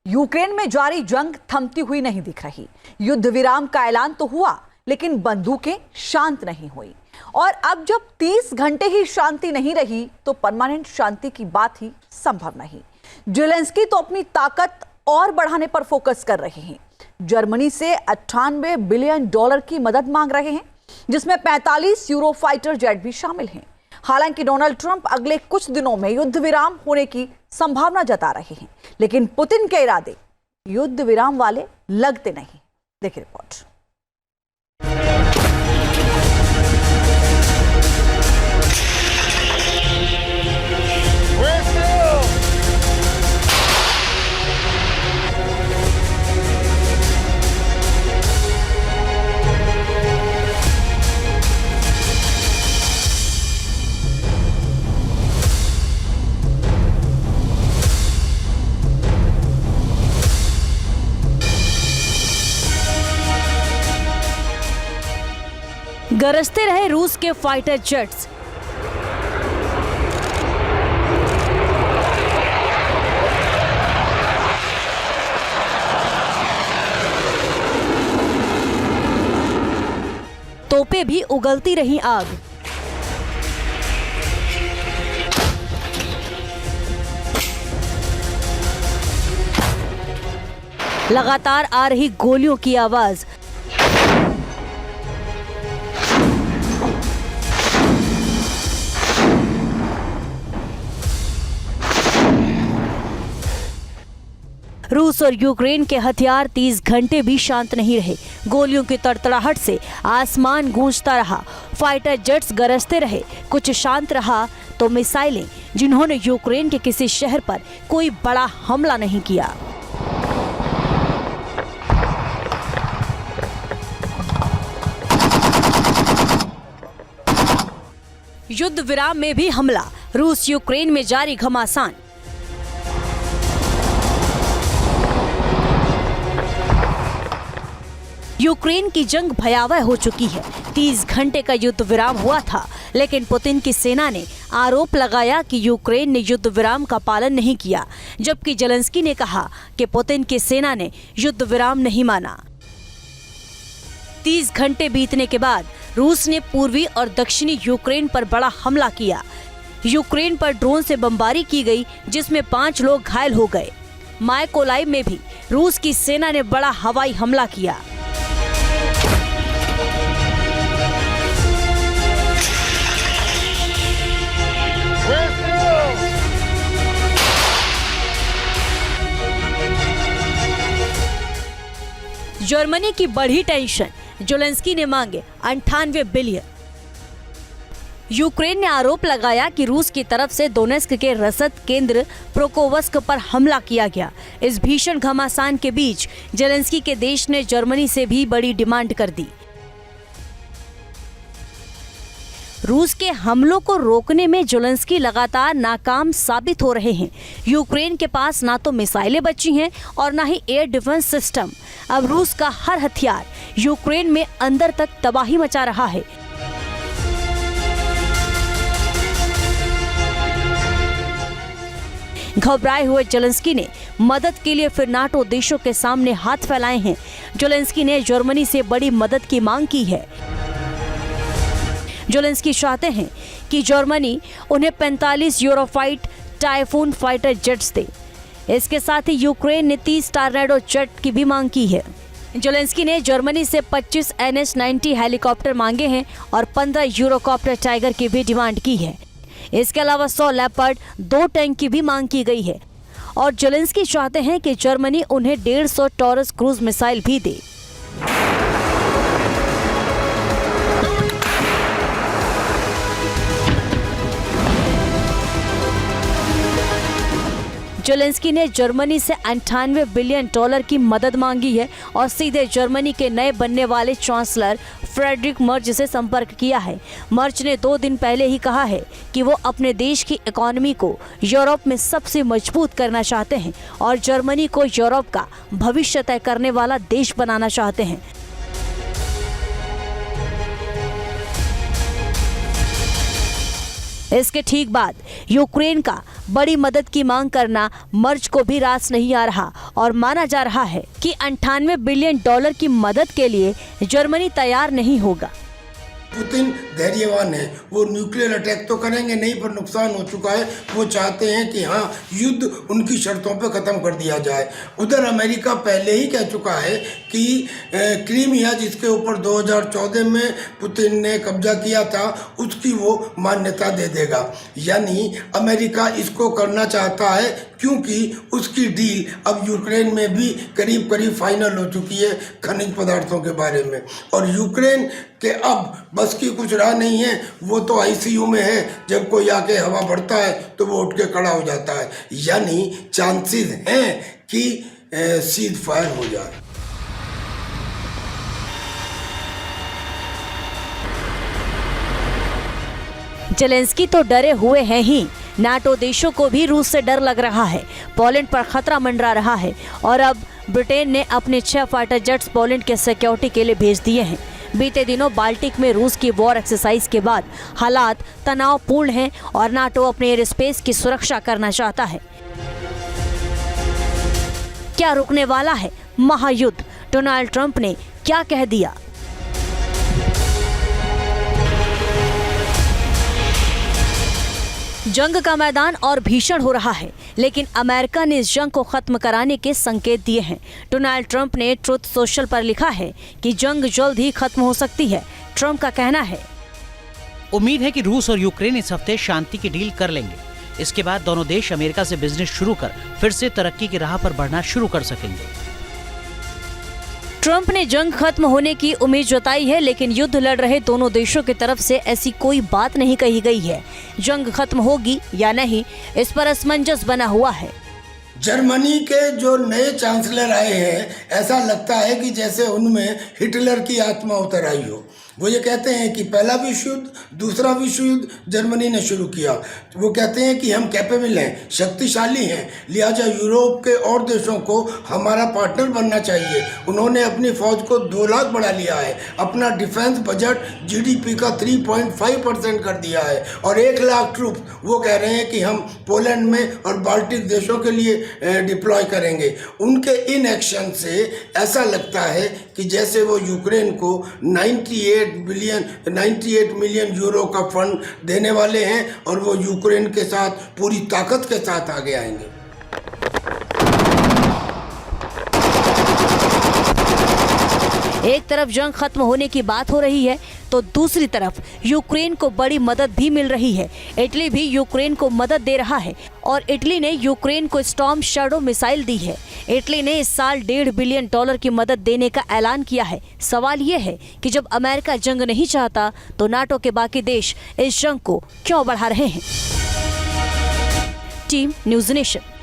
Ukraine में जारी जंग थमती हुई नहीं दिख रही। युद्ध विराम का ऐलान तो हुआ, लेकिन बंदूकें शांत नहीं हुई। और अब जब 30 घंटे ही शांति नहीं रही, तो परमानेंट शांति की बात ही संभव नहीं। जेलेंस्की तो अपनी ताकत और बढ़ाने पर फोकस कर रहे हैं। जर्मनी से 98 बिलियन डॉलर की मदद मांग रहे हैं, जिसमें 45 यूरोफाइटर जेट भी शामिल हैं। हालांकि डोनाल्ड ट्रंप अगले कुछ दिनों में युद्ध विराम होने की संभावना जता रहे हैं, लेकिन पुतिन के इरादे युद्ध विराम वाले लगते नहीं। देखिए रिपोर्ट। गरजते रहे रूस के फाइटर जेट्स। तोपें भी उगलती रही आग। लगातार आ रही गोलियों की आवाज। रूस और यूक्रेन के हथियार 30 घंटे भी शांत नहीं रहे। गोलियों की तड़तड़ाहट से आसमान गूंजता रहा, फाइटर जेट्स गरजते रहे। कुछ शांत रहा तो मिसाइलें, जिन्होंने यूक्रेन के किसी शहर पर कोई बड़ा हमला नहीं किया। युद्ध विराम में भी हमला, रूस यूक्रेन में जारी घमासान। यूक्रेन की जंग भयावह हो चुकी है। 30 घंटे का युद्ध विराम हुआ था, लेकिन पुतिन की सेना ने आरोप लगाया कि यूक्रेन ने युद्ध विराम का पालन नहीं किया, जबकि जेलेंस्की ने कहा कि पुतिन की सेना ने युद्ध विराम नहीं माना। 30 घंटे बीतने के बाद रूस ने पूर्वी और दक्षिणी यूक्रेन पर बड़ा हमला किया। यूक्रेन पर ड्रोन से बमबारी की गई, जिसमें 5 लोग घायल हो गए। मायकोलाइव में भी रूस की सेना ने बड़ा हवाई हमला किया। जर्मनी की बढ़ी टेंशन, जेलेंस्की ने मांगे 98 बिलियन। यूक्रेन ने आरोप लगाया कि रूस की तरफ से दोनेस्क के रसद केंद्र प्रोकोवस्क पर हमला किया गया। इस भीषण घमासान के बीच जेलेंस्की के देश ने जर्मनी से भी बड़ी डिमांड कर दी। रूस के हमलों को रोकने में जेलेंस्की लगातार नाकाम साबित हो रहे हैं। यूक्रेन के पास ना तो मिसाइलें बची हैं और ना ही एयर डिफेंस सिस्टम। अब रूस का हर हथियार यूक्रेन में अंदर तक तबाही मचा रहा है। घबराए हुए जेलेंस्की ने मदद के लिए फिर नाटो देशों के सामने हाथ फैलाए हैं। जेलेंस्की ने जर्मनी से बड़ी मदद की मांग की है। जेलेंस्की चाहते हैं कि जर्मनी उन्हें 45 यूरोफाइट टाइफून फाइटर जेट्स दे। इसके साथ ही यूक्रेन ने 30 टॉर्नेडो जेट की भी मांग की है। जेलेंस्की ने जर्मनी से 25 NH-90 हेलीकॉप्टर मांगे हैं और 15 यूरोकॉप्टर टाइगर की भी डिमांड की है। इसके अलावा 100 लेपर्ड 2 टैंक की भी मांग की गई है। और जेलेंस्की चाहते हैं कि जर्मनी उन्हें 150 टॉरस क्रूज मिसाइल भी दे। जेलेंस्की ने जर्मनी से 98 बिलियन डॉलर की मदद मांगी है और सीधे जर्मनी के नए बनने वाले चांसलर फ्रेडरिक मर्ज से संपर्क किया है। मर्ज ने 2 दिन पहले ही कहा है कि वो अपने देश की इकोनॉमी को यूरोप में सबसे मजबूत करना चाहते हैं और जर्मनी को यूरोप का भविष्य तय करने वाला देश बनाना चाहते हैं। इसके ठीक बाद यूक्रेन का बड़ी मदद की मांग करना मर्ज को भी रास नहीं आ रहा और माना जा रहा है कि $98 बिलियन की मदद के लिए जर्मनी तैयार नहीं होगा। पुतिन धैर्यवान है, वो न्यूक्लियर अटैक तो करेंगे नहीं, पर नुकसान हो चुका है। वो चाहते हैं कि हाँ, युद्ध उनकी शर्तों पे ख़त्म कर दिया जाए। उधर अमेरिका पहले ही कह चुका है कि क्रीमिया, जिसके ऊपर 2014 में पुतिन ने कब्जा किया था, उसकी वो मान्यता दे देगा। यानी अमेरिका इसको करना चाहता है क्योंकि उसकी डील अब यूक्रेन में भी करीब करीब फाइनल हो चुकी है खनिज पदार्थों के बारे में। और यूक्रेन के अब बस की कुछ राह नहीं है, वो तो आईसीयू में है। जब कोई आके हवा भरता है तो वो उठ के खड़ा हो जाता है। यानी चांसेस हैं कि सीज फायर हो जाए। जेलेंस्की तो डरे हुए हैं ही, नाटो देशों को भी रूस से डर लग रहा है। पोलैंड पर खतरा मंडरा रहा है और अब ब्रिटेन ने अपने 6 फाइटर जेट्स पोलैंड के सिक्योरिटी के लिए भेज दिए हैं। बीते दिनों बाल्टिक में रूस की वॉर एक्सरसाइज के बाद हालात तनावपूर्ण हैं और नाटो अपने एयर स्पेस की सुरक्षा करना चाहता है। क्या रुकने वाला है महायुद्ध? डोनाल्ड ट्रंप ने क्या कह दिया? जंग का मैदान और भीषण हो रहा है, लेकिन अमेरिका ने इस जंग को खत्म कराने के संकेत दिए हैं। डोनाल्ड ट्रंप ने ट्रुथ सोशल पर लिखा है कि जंग जल्द ही खत्म हो सकती है। ट्रंप का कहना है, उम्मीद है कि रूस और यूक्रेन इस हफ्ते शांति की डील कर लेंगे। इसके बाद दोनों देश अमेरिका से बिजनेस शुरू कर फिर से तरक्की की राह पर बढ़ना शुरू कर सकेंगे। ट्रंप ने जंग खत्म होने की उम्मीद जताई है, लेकिन युद्ध लड़ रहे दोनों देशों की तरफ से ऐसी कोई बात नहीं कही गई है। जंग खत्म होगी या नहीं, इस पर असमंजस बना हुआ है। जर्मनी के जो नए चांसलर आए हैं, ऐसा लगता है कि जैसे उनमें हिटलर की आत्मा उतर आई हो। वो ये कहते हैं कि पहला विश्व युद्ध, दूसरा विश्व युद्ध जर्मनी ने शुरू किया। वो कहते हैं कि हम कैपेबल हैं, शक्तिशाली हैं, लिहाजा यूरोप के और देशों को हमारा पार्टनर बनना चाहिए। उन्होंने अपनी फौज को 2 लाख बढ़ा लिया है, अपना डिफेंस बजट जीडीपी का 3.5% कर दिया है और 1 लाख ट्रूप वो कह रहे हैं कि हम पोलैंड में और बाल्टिक देशों के लिए डिप्लॉय करेंगे। उनके इन एक्शन से ऐसा लगता है कि जैसे वो यूक्रेन को 98 मिलियन यूरो का फंड देने वाले हैं और वो यूक्रेन के साथ पूरी ताकत के साथ आगे आएंगे। एक तरफ जंग खत्म होने की बात हो रही है तो दूसरी तरफ यूक्रेन को बड़ी मदद भी मिल रही है। इटली भी यूक्रेन को मदद दे रहा है और इटली ने यूक्रेन को स्टॉर्म शैडो मिसाइल दी है। इटली ने इस साल $1.5 बिलियन की मदद देने का ऐलान किया है। सवाल ये है कि जब अमेरिका जंग नहीं चाहता तो नाटो के बाकी देश इस जंग को क्यों बढ़ा रहे हैं? Team news nation.